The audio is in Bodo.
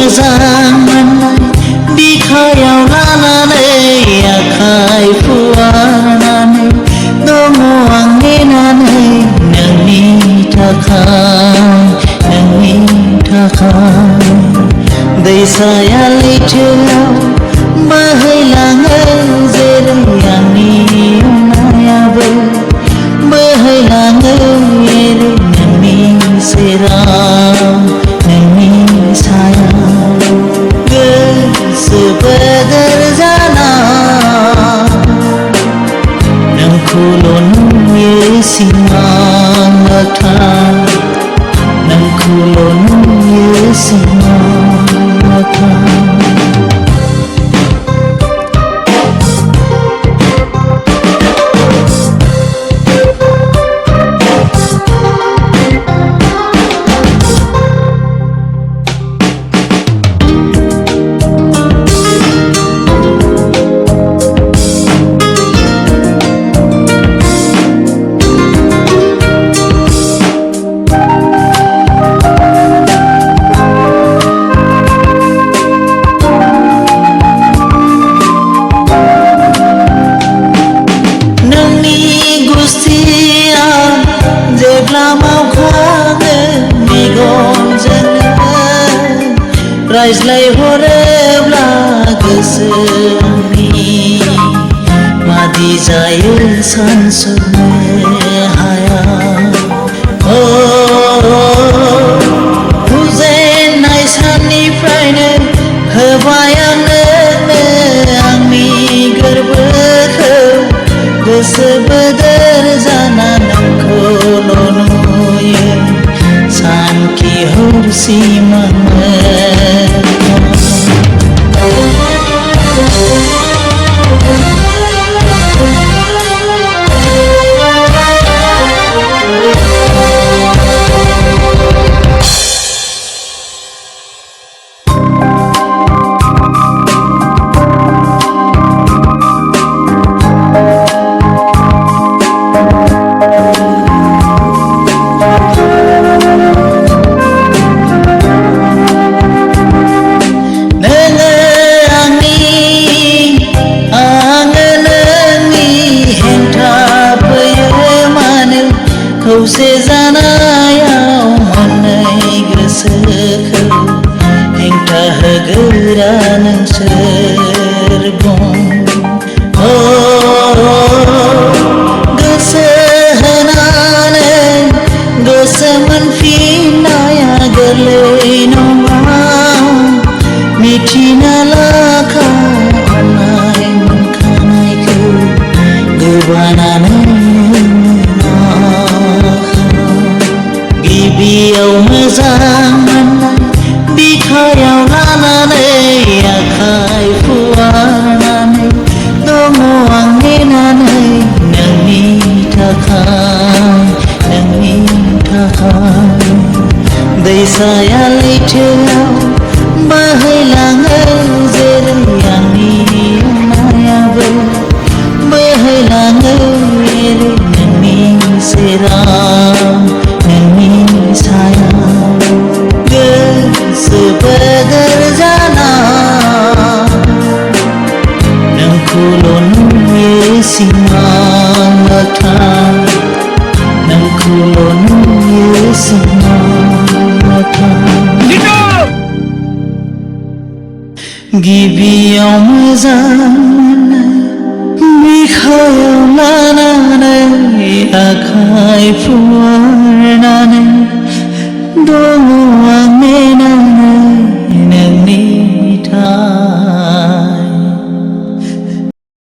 मोजां मोननाय बिखायाव लानानै आखाइ फुवारनानै दङ आं नेनानै नोंनि थाखाय दैसाया लैथोआव बोहैलाङो जेरै आंनि अननायाबो बोहैलाङो एरै नोंनि सेराव नोंनि सायाव गोसो बोदोर जाना नोंखौल' नुयो सिमां मोगथां नोंखौल' नुयो सिमां मोगथां रायज्लायहरोब्ला गोसोनि मादि जायो सानस'नो हाया बुजेननाय साननिफ्रायनो होबाय आंनो आंनि गोरबोखौ गोसो बोदोर जाना नोंखौल' नुयो सानखि हरसिमां खौसे जानायाव मोननाय गोसोखौ हेंथा होग्रा नोंसोर बुं गोसो होनानै गोसो मोनफिननाया गोरलै नङा मिथिना लाखा अननाय मोनखानायखौ गोबानानै गिबियाव मोजां मोननाय बिखायाव लानानै आखाइ फुवारनानै दङ आं नेनानै नोंनि थाखाय दैसाया लैथोआव बोहैलाङो जेरै आंनि अननायाबो बोहैलाङो एरै नोंनि सेराव नोंनि सायाव गोसो बोदोर जाना नोंखौल' नुयो सिमां मोगथां नोंखौल' नुयो सिमां मोगथां गिबियाव मोजां मोननाय बिखायाव लानानै आखाइ फुवारनानै दङ आं नेनानै